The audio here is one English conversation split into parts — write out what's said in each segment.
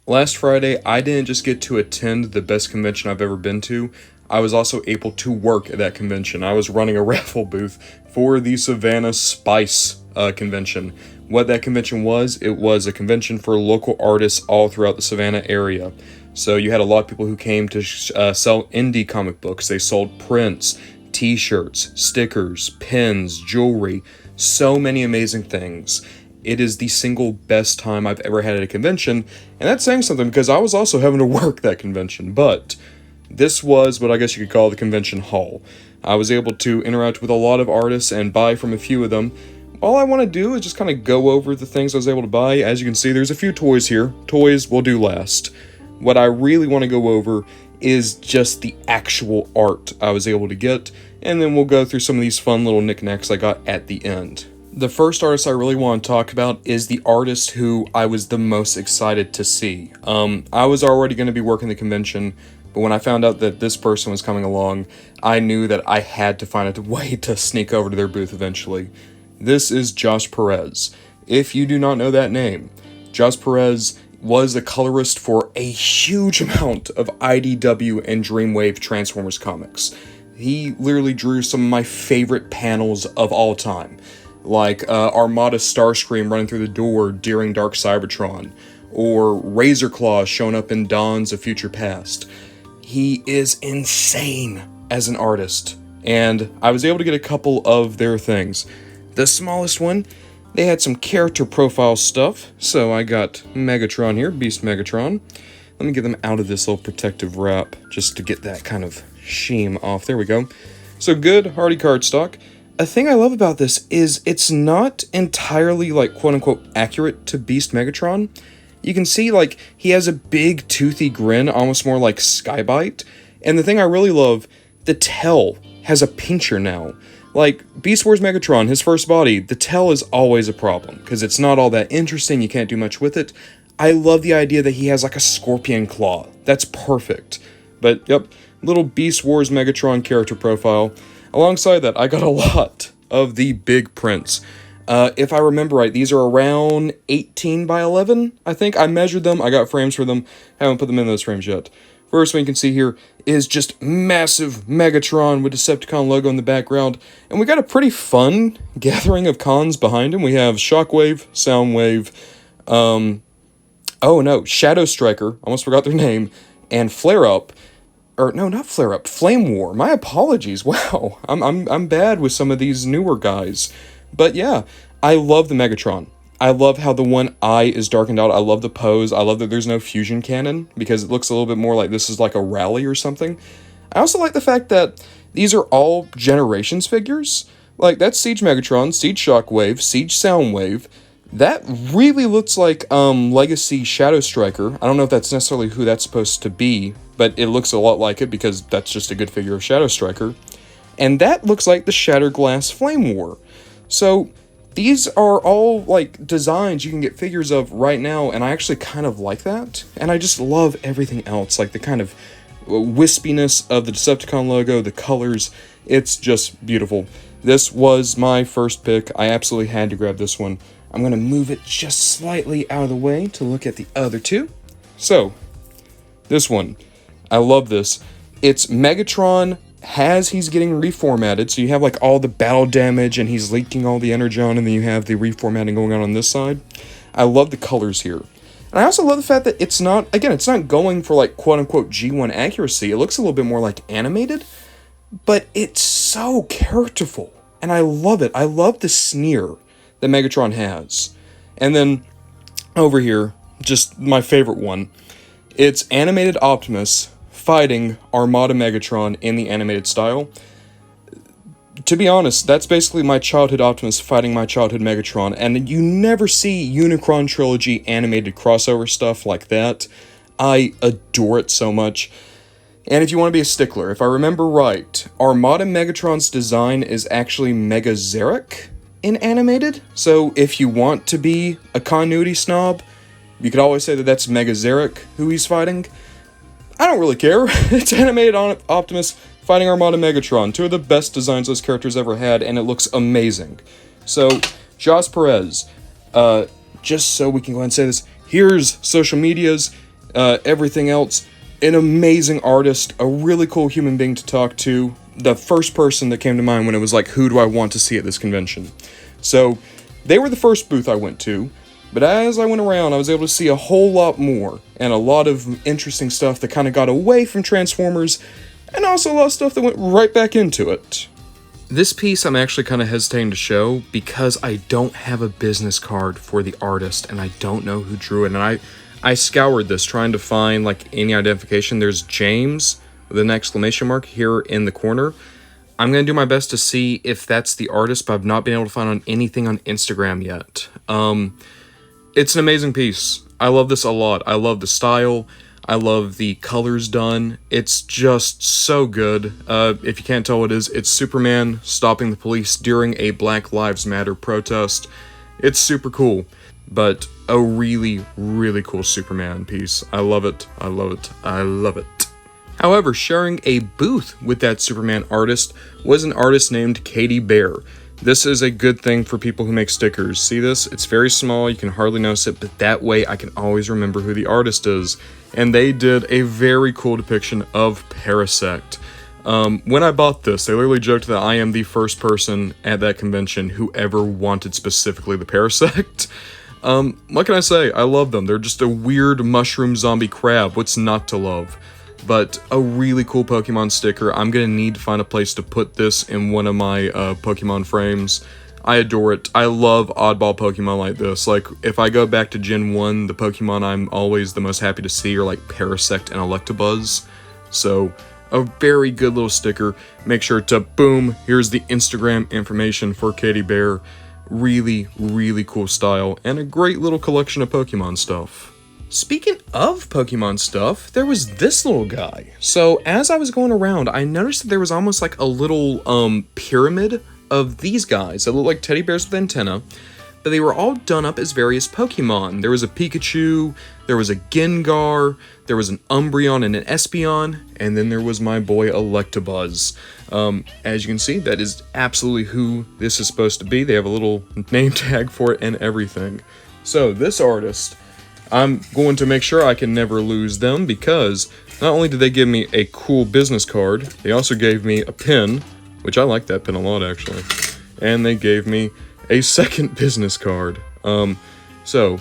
Last Friday, I didn't just get to attend the best convention I've ever been to, I was also able to work at that convention. I was running a raffle booth for the Savannah S.P.I.C.E convention. What that convention was, it was a convention for local artists all throughout the Savannah area. So you had a lot of people who came to sell indie comic books. They sold prints, t-shirts, stickers, pins, jewelry, so many amazing things. It is the single best time I've ever had at a convention, and that's saying something because I was also having to work that convention, but this was what I guess you could call the convention hall. I was able to interact with a lot of artists and buy from a few of them. All I want to do is just kind of go over the things I was able to buy. As you can see, there's a few toys here. Toys will do last. What I really want to go over is just the actual art I was able to get, and then we'll go through some of these fun little knickknacks I got at the end. The first artist I really want to talk about is the artist who I was the most excited to see. I was already going to be working the convention, but when I found out that this person was coming along, I knew that I had to find a way to sneak over to their booth eventually. This is Perez. If you do not know that name, Perez was a colorist for a huge amount of IDW and Dreamwave Transformers comics. He literally drew some of my favorite panels of all time, like Armada Starscream running through the door during Dark Cybertron, or Razor Claw showing up in Dawns of Future Past. He is insane as an artist, and I was able to get a couple of their things. The smallest one, they had some character profile stuff, so I got Megatron here, Beast Megatron. Let me get them out of this little protective wrap, just to get that kind of sheen off. There we go. So good, hardy cardstock. A thing I love about this is it's not entirely, like, quote-unquote accurate to Beast Megatron. You can see, like, he has a big toothy grin, almost more like Skybite. And the thing I really love, the tail has a pincher now. Like, Beast Wars Megatron, his first body, the tail is always a problem, because it's not all that interesting, you can't do much with it. I love the idea that he has, like, a scorpion claw. That's perfect. But, yep, little Beast Wars Megatron character profile. Alongside that, I got a lot of the big prints. If I remember right, these are around 18 by 11, I think. I measured them, I got frames for them, haven't put them in those frames yet. First one you can see here is just massive Megatron with Decepticon logo in the background, and we got a pretty fun gathering of cons behind him. We have Shockwave, Soundwave, Shadow Striker, almost forgot their name, and Flare Up. Or no, not Flare Up, Flame War. My apologies. Wow, I'm bad with some of these newer guys. But yeah, I love the Megatron. I love how the one eye is darkened out. I love the pose. I love that there's no fusion cannon, because it looks a little bit more like this is like a rally or something. I also like the fact that these are all Generations figures. Like, that's Siege Megatron, Siege Shockwave, Siege Soundwave. That really looks like Legacy Shadow Striker. I don't know if that's necessarily who that's supposed to be, but it looks a lot like it because that's just a good figure of Shadow Striker. And that looks like the Shattered Glass Flame War. So these are all, like, designs you can get figures of right now, and I actually kind of like that. And I just love everything else, like the kind of wispiness of the Decepticon logo, the colors. It's just beautiful. This was my first pick. I absolutely had to grab this one. I'm going to move it just slightly out of the way to look at the other two. So, this one. I love this. It's Megatron as he's getting reformatted, so you have like all the battle damage and he's leaking all the energon, and then you have the reformatting going on this side. I love the colors here. And I also love the fact that it's not going for like quote-unquote G1 accuracy. It looks a little bit more like animated, but it's so characterful, and I love it. I love the sneer that Megatron has. And then over here, just my favorite one. It's animated Optimus fighting Armada Megatron in the animated style. To be honest, that's basically my childhood Optimus fighting my childhood Megatron, and you never see Unicron Trilogy animated crossover stuff like that. I adore it so much. And if you want to be a stickler, if I remember right, Armada Megatron's design is actually Megazeric in animated, so if you want to be a continuity snob, you could always say that that's Megazeric who he's fighting. I don't really care. It's animated Optimus fighting Armada Megatron, two of the best designs those characters ever had, and it looks amazing. So, Perez, just so we can go ahead and say this, here's social medias. Everything else, an amazing artist, a really cool human being to talk to. The first person that came to mind when it was like, who do I want to see at this convention? So, they were the first booth I went to, but as I went around, I was able to see a whole lot more, and a lot of interesting stuff that kind of got away from Transformers, and also a lot of stuff that went right back into it. This piece I'm actually kind of hesitating to show because I don't have a business card for the artist, and I don't know who drew it, and I scoured this trying to find like any identification. There's James with an exclamation mark here in the corner. I'm going to do my best to see if that's the artist, but I've not been able to find on anything on Instagram yet. It's an amazing piece. I love this a lot. I love the style. I love the colors done. It's just so good. If you can't tell what it is, it's Superman stopping the police during a Black Lives Matter protest. It's super cool, but a really, really cool Superman piece. I love it. I love it. I love it. However, sharing a booth with that Superman artist was an artist named Bair. This is a good thing for people who make stickers. See this? It's very small, you can hardly notice it, but that way I can always remember who the artist is. And they did a very cool depiction of Perez. When I bought this, they literally joked that I am the first person at that convention who ever wanted specifically the Perez. What can I say? I love them. They're just a weird mushroom zombie crab. What's not to love? But a really cool Pokemon sticker. I'm going to need to find a place to put this in one of my Pokemon frames. I adore it. I love oddball Pokemon like this. Like, if I go back to Gen 1, the Pokemon I'm always the most happy to see are like Parasect and Electabuzz. So, a very good little sticker. Make sure to, boom, here's the Instagram information for Bair. Really, really cool style, and a great little collection of Pokemon stuff. Speaking of Pokemon stuff, there was this little guy. So as I was going around, I noticed that there was almost like a little pyramid of these guys that look like teddy bears with antenna, but they were all done up as various Pokemon. There was a Pikachu, there was a Gengar, there was an Umbreon and an Espeon, and then there was my boy Electabuzz. As you can see, that is absolutely who this is supposed to be. They have a little name tag for it and everything. So this artist, I'm going to make sure I can never lose them, because not only did they give me a cool business card, they also gave me a pin, which I like that pin a lot actually, and they gave me a second business card. So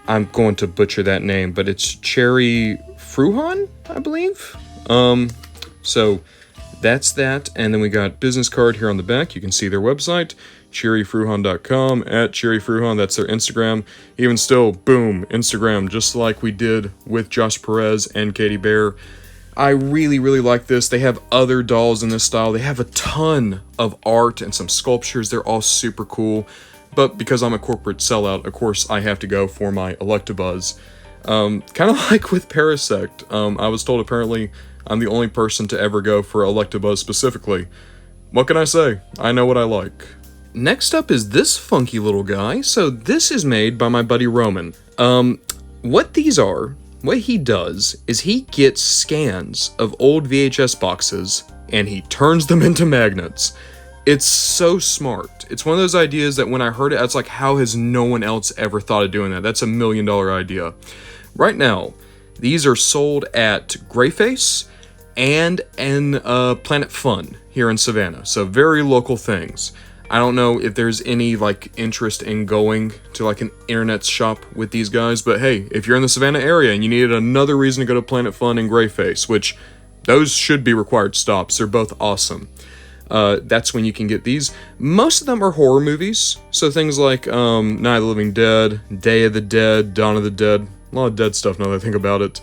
I'm going to butcher that name, but it's Cherie Fruehan, I believe. So that's that, and then we got business card here on the back. You can see their website, CherieFruehan.com, at Cherie Fruehan, that's their Instagram. Even still, boom, Instagram, just like we did with Josh Perez and Bair. I really, really like this. They have other dolls in this style. They have a ton of art and some sculptures. They're all super cool. But because I'm a corporate sellout, of course, I have to go for my Electabuzz. Kind of like with Parasect. I was told apparently I'm the only person to ever go for Electabuzz specifically. What can I say? I know what I like. Next up is this funky little guy. So this is made by my buddy Roman. What he does is he gets scans of old VHS boxes and he turns them into magnets. It's so smart. It's one of those ideas that when I heard it, I was like, how has no one else ever thought of doing that? That's $1 million idea. Right now, these are sold at Greyface and in Planet Fun here in Savannah. So very local things. I don't know if there's any like interest in going to like an internet shop with these guys, but hey, if you're in the Savannah area and you needed another reason to go to Planet Fun and Greyface, which those should be required stops, they're both awesome. That's when you can get these. Most of them are horror movies, so things like Night of the Living Dead, Day of the Dead, Dawn of the Dead, a lot of dead stuff now that I think about it.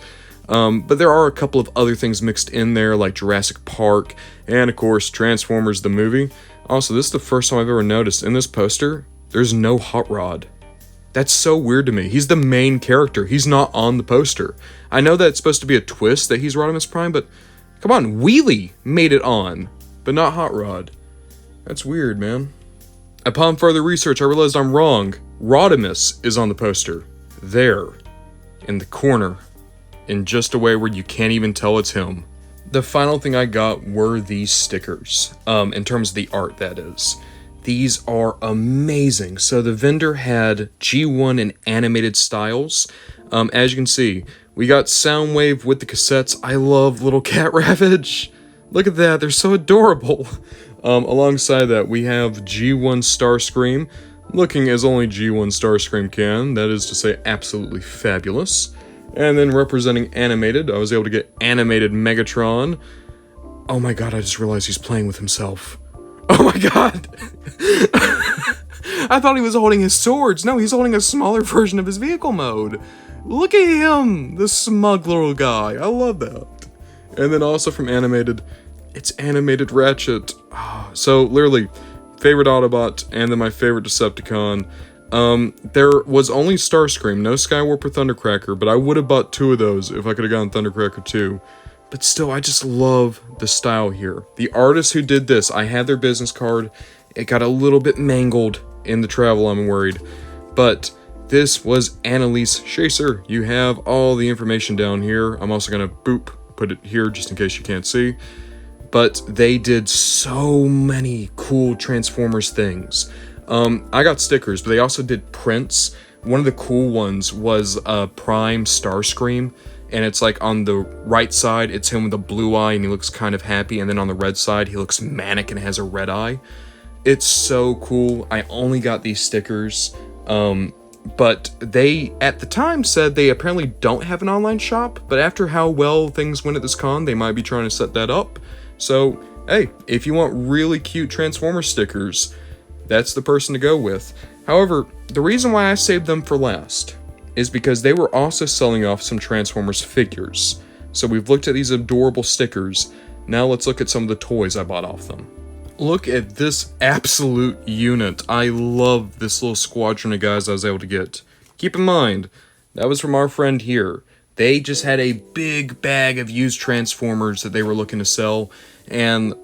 But there are a couple of other things mixed in there, like Jurassic Park, and of course Transformers the movie. Also, this is the first time I've ever noticed, in this poster, there's no Hot Rod. That's so weird to me. He's the main character. He's not on the poster. I know that it's supposed to be a twist that he's Rodimus Prime, but come on, Wheelie made it on, but not Hot Rod. That's weird, man. Upon further research, I realized I'm wrong. Rodimus is on the poster. There. In the corner. In just a way where you can't even tell it's him. The final thing I got were these stickers, in terms of the art, that is. These are amazing. So the vendor had G1 and animated styles. As you can see, We got Soundwave with the cassettes. I love Little Cat Ravage. Look at that, they're so adorable. Alongside that, we have G1 Starscream, looking as only G1 Starscream can, that is to say absolutely fabulous. And then representing animated, I was able to get animated Megatron. Oh my god, I just realized he's playing with himself. Oh my god! I thought he was holding his swords. No, he's holding a smaller version of his vehicle mode. Look at him! The smug little guy. I love that. And then also from animated, it's animated Ratchet. So literally, favorite Autobot, and then my favorite Decepticon. There was only Starscream, no Skywarp or Thundercracker, but I would have bought 2 of those if I could have gotten Thundercracker too. But still, I just love the style here. The artists who did this, I had their business card. It got a little bit mangled in the travel, I'm worried. But this was Annalise Schaser. You have all the information down here. I'm also going to put it here just in case you can't see. But they did so many cool Transformers things. I got stickers, but they also did prints. One of the cool ones was Prime Starscream, and it's like on the right side, it's him with a blue eye, and he looks kind of happy, and then on the red side, he looks manic and has a red eye. It's so cool. I only got these stickers, but they, at the time, said they apparently don't have an online shop, but after how well things went at this con, they might be trying to set that up. So, hey, if you want really cute Transformers stickers, that's the person to go with. However, the reason why I saved them for last is because they were also selling off some Transformers figures. So we've looked at these adorable stickers. Now let's look at some of the toys I bought off them. Look at this absolute unit. I love this little squadron of guys I was able to get. Keep in mind, that was from our friend here. They just had a big bag of used Transformers that they were looking to sell, and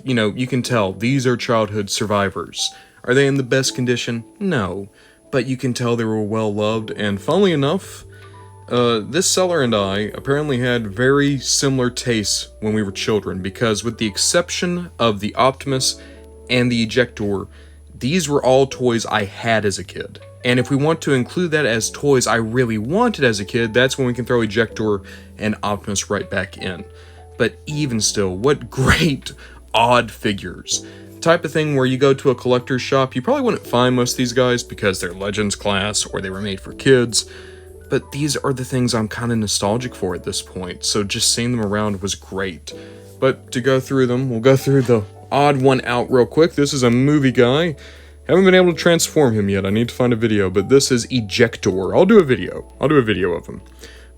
you can tell, these are childhood survivors. Are they in the best condition? No. But you can tell they were well loved, and funnily enough, this seller and I apparently had very similar tastes when we were children, because with the exception of the Optimus and the Ejector, these were all toys I had as a kid. And if we want to include that as toys I really wanted as a kid, that's when we can throw Ejector and Optimus right back in. But even still, what great, odd figures. Type of thing where you go to a collector's shop, you probably wouldn't find most of these guys because they're Legends class or they were made for kids. But these are the things I'm kind of nostalgic for at this point, so just seeing them around was great. But to go through them, we'll go through the odd one out real quick. This is a movie guy. Haven't been able to transform him yet. I need to find a video, but this is Ejector. I'll do a video of him.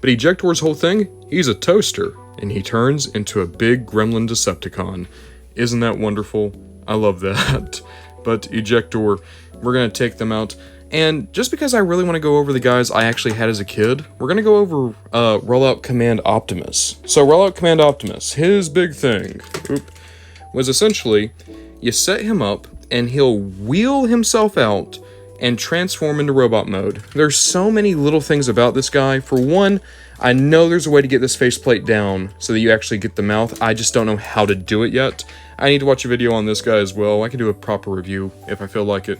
But Ejector's whole thing, he's a toaster, and he turns into a big gremlin Decepticon. Isn't that wonderful? I love that. But Ejector, we're going to take them out. And just because I really want to go over the guys I actually had as a kid, we're going to go over Rollout Command Optimus. So Rollout Command Optimus, his big thing, was essentially, you set him up, and he'll wheel himself out and transform into robot mode. There's so many little things about this guy. For one, I know there's a way to get this faceplate down so that you actually get the mouth. I just don't know how to do it yet. I need to watch a video on this guy as well. I can do a proper review if I feel like it.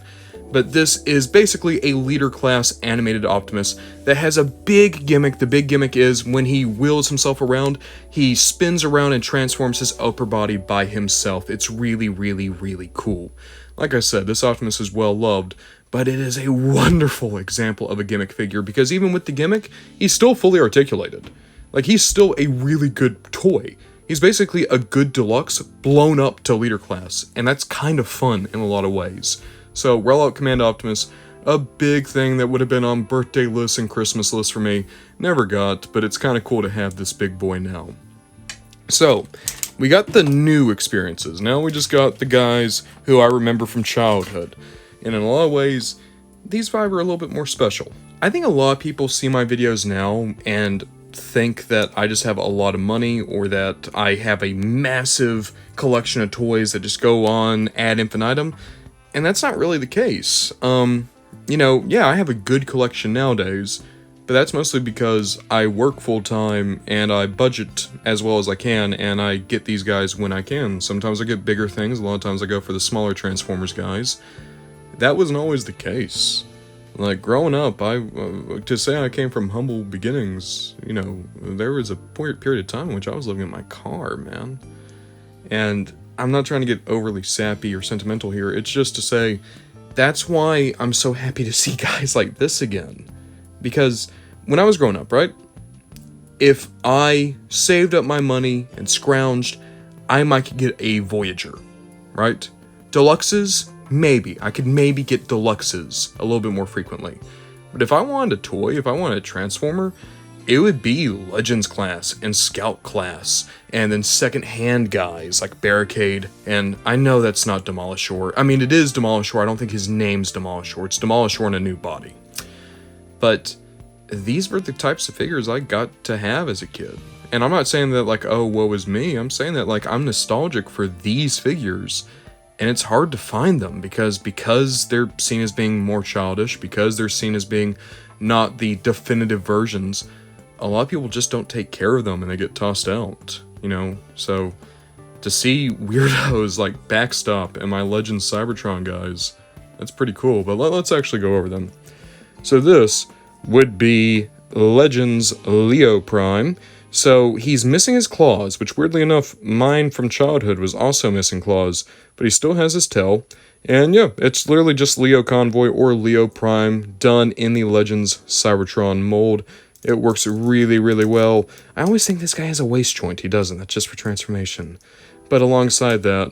But this is basically a leader class animated Optimus that has a big gimmick. The big gimmick is when he wheels himself around, he spins around and transforms his upper body by himself. It's really, really, really cool. Like I said, this Optimus is well loved, but it is a wonderful example of a gimmick figure because even with the gimmick, he's still fully articulated. Like, he's still a really good toy. He's basically a good deluxe blown up to leader class, and that's kind of fun in a lot of ways. So, Rollout Command Optimus, a big thing that would have been on birthday lists and Christmas lists for me, never got, but it's kind of cool to have this big boy now. So, we got the new experiences. Now we just got the guys who I remember from childhood. And in a lot of ways, these 5 are a little bit more special. I think a lot of people see my videos now and think that I just have a lot of money or that I have a massive collection of toys that just go on ad infinitum. And that's not really the case. Yeah, I have a good collection nowadays, but that's mostly because I work full-time and I budget as well as I can, and I get these guys when I can. Sometimes I get bigger things, a lot of times I go for the smaller Transformers guys. That wasn't always the case. Like, growing up, to say I came from humble beginnings, you know, there was a period of time in which I was living in my car, man. And I'm not trying to get overly sappy or sentimental here. It's just to say, that's why I'm so happy to see guys like this again. Because when I was growing up, right? If I saved up my money and scrounged, I might get a Voyager, right? Deluxes, maybe. I could maybe get deluxes a little bit more frequently. But if I wanted a toy, if I wanted a Transformer, it would be Legends class and Scout class, and then second-hand guys like Barricade, and I know that's not Demolishor. I mean, it is Demolishor. I don't think his name's Demolishor. It's Demolishor in a new body. But these were the types of figures I got to have as a kid. And I'm not saying that, like, oh, woe is me. I'm saying that, like, I'm nostalgic for these figures. And it's hard to find them because they're seen as being more childish, because they're seen as being not the definitive versions, a lot of people just don't take care of them and they get tossed out, you know? So to see weirdos like Backstop and my Legends Cybertron guys, that's pretty cool. But let's actually go over them. So this would be Legends Leo Prime. So he's missing his claws, which weirdly enough, mine from childhood was also missing claws, but he still has his tail. And yeah, it's literally just Leo Convoy or Leo Prime done in the Legends Cybertron mold. It works really, really well. I always think this guy has a waist joint. He doesn't. That's just for transformation. But alongside that,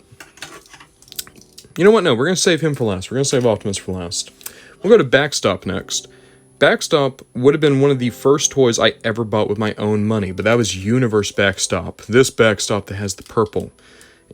you know what? No, we're going to save him for last. We're going to save Optimus for last. We'll go to Backstop next. Backstop would have been one of the first toys I ever bought with my own money, but that was Universe Backstop. This Backstop that has the purple.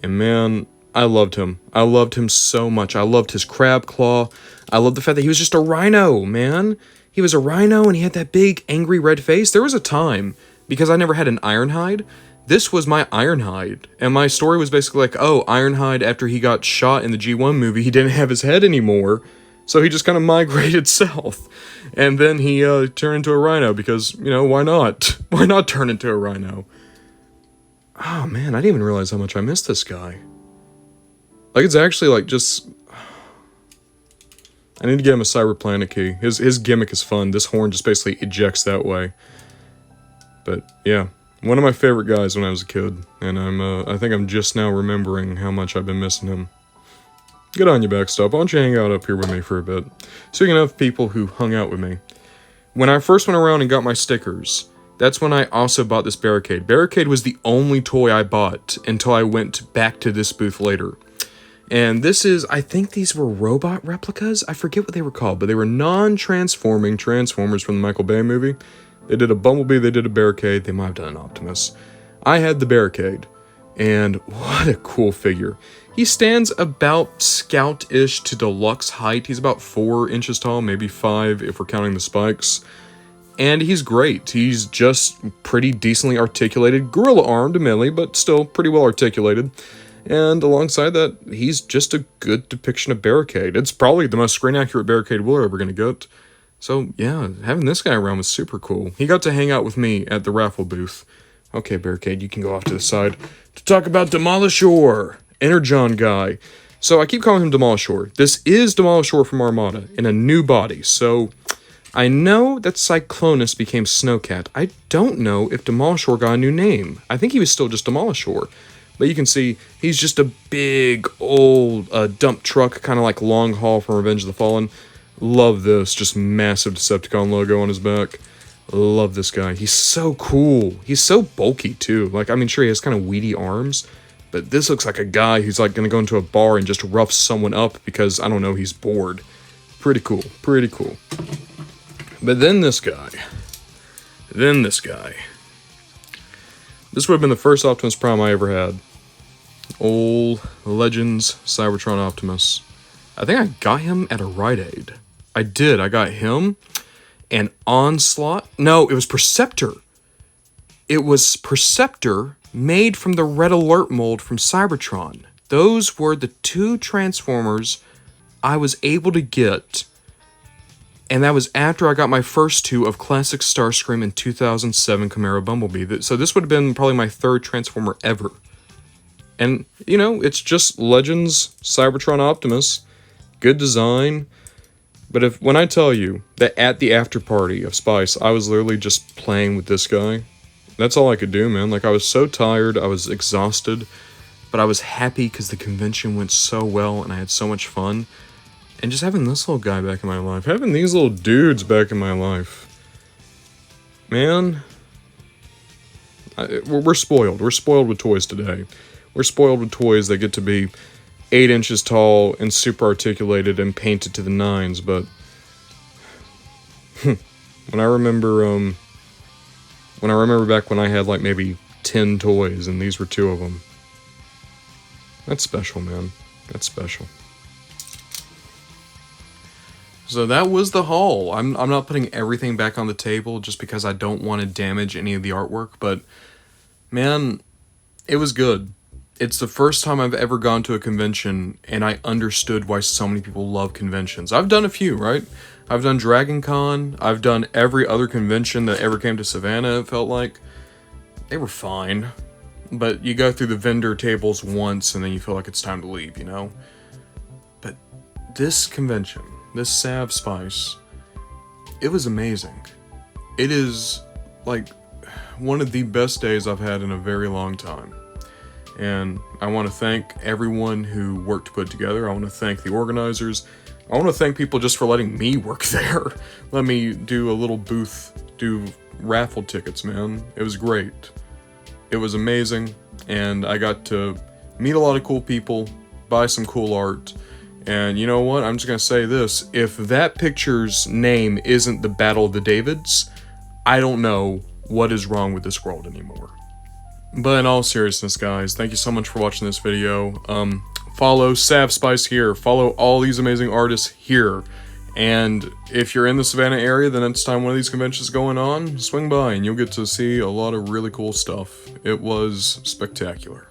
And man, I loved him. I loved him so much. I loved his crab claw. I loved the fact that he was just a rhino, man. He was a rhino and he had that big angry red face. There was a time, because I never had an Ironhide, this was my Ironhide. And my story was basically like, oh, Ironhide, after he got shot in the G1 movie, he didn't have his head anymore. So he just kind of migrated south. And then he turned into a rhino because, you know, why not? Why not turn into a rhino? Oh man, I didn't even realize how much I missed this guy. Like, it's actually like just... I need to get him a Cyberplanet key. His gimmick is fun. This horn just basically ejects that way. But yeah, one of my favorite guys when I was a kid. And I think I'm just now remembering how much I've been missing him. Get on, you Backstop. Why don't you hang out up here with me for a bit? Speaking of people who hung out with me, when I first went around and got my stickers, that's when I also bought this Barricade. Barricade was the only toy I bought until I went back to this booth later. And this is, I think these were robot replicas? I forget what they were called, but they were non-transforming Transformers from the Michael Bay movie. They did a Bumblebee, they did a Barricade, they might have done an Optimus. I had the Barricade, and what a cool figure. He stands about Scout-ish to Deluxe height. He's about 4 inches tall, maybe 5 if we're counting the spikes. And he's great. He's just pretty decently articulated. Gorilla-armed, admittedly, but still pretty well articulated. And alongside that, he's just a good depiction of Barricade. It's probably the most screen-accurate Barricade we're ever going to get. So, yeah, having this guy around was super cool. He got to hang out with me at the raffle booth. Okay, Barricade, you can go off to the side to talk about Demolishor. Energon guy. So I keep calling him Demolishor. This is Demolishor from Armada in a new body. So I know that Cyclonus became Snowcat. I don't know if Demolishor got a new name. I think he was still just Demolishor. But you can see he's just a big old dump truck, kind of like Long Haul from Revenge of the Fallen. Love this. Just massive Decepticon logo on his back. Love this guy. He's so cool. He's so bulky too. Like, I mean, sure, he has kind of weedy arms. But this looks like a guy who's like going to go into a bar and just rough someone up because, I don't know, he's bored. Pretty cool. Pretty cool. But then this guy. This would have been the first Optimus Prime I ever had. Old Legends Cybertron Optimus. I think I got him at a Rite Aid. I did. I got him and Onslaught. No, it was Perceptor. It was Perceptor made from the Red Alert mold from Cybertron. Those were the 2 Transformers I was able to get, and that was after I got my first 2 of Classic Starscream and 2007 Chimera Bumblebee. So this would have been probably my 3rd Transformer ever. And, you know, it's just Legends Cybertron Optimus. Good design. But when I tell you that at the after party of S.P.I.C.E, I was literally just playing with this guy. That's all I could do, man. Like, I was so tired, I was exhausted, but I was happy because the convention went so well and I had so much fun. And just having this little guy back in my life, having these little dudes back in my life, man, we're spoiled. We're spoiled with toys today. We're spoiled with toys that get to be 8 inches tall and super articulated and painted to the nines, but when I remember back when I had like maybe 10 toys and these were 2 of them, that's special, man. That's special. So that was the haul. I'm not putting everything back on the table just because I don't want to damage any of the artwork, but man, it was good. It's the first time I've ever gone to a convention and I understood why so many people love conventions. I've done a few, right? I've done Dragon Con. I've done every other convention that ever came to Savannah, it felt like. They were fine. But you go through the vendor tables once and then you feel like it's time to leave, you know? But this convention, this SAV S.P.I.C.E, it was amazing. It is, like, one of the best days I've had in a very long time. And I want to thank everyone who worked to put it together. I want to thank the organizers. I want to thank people just for letting me work there. Let me do a little booth, do raffle tickets, man. It was great. It was amazing, and I got to meet a lot of cool people, buy some cool art, and you know what? I'm just going to say this. If that picture's name isn't the Battle of the Davids, I don't know what is wrong with this world anymore. But in all seriousness, guys, thank you so much for watching this video. Follow SAV S.P.I.C.E here. Follow all these amazing artists here. And if you're in the Savannah area, the next time one of these conventions is going on, swing by and you'll get to see a lot of really cool stuff. It was spectacular.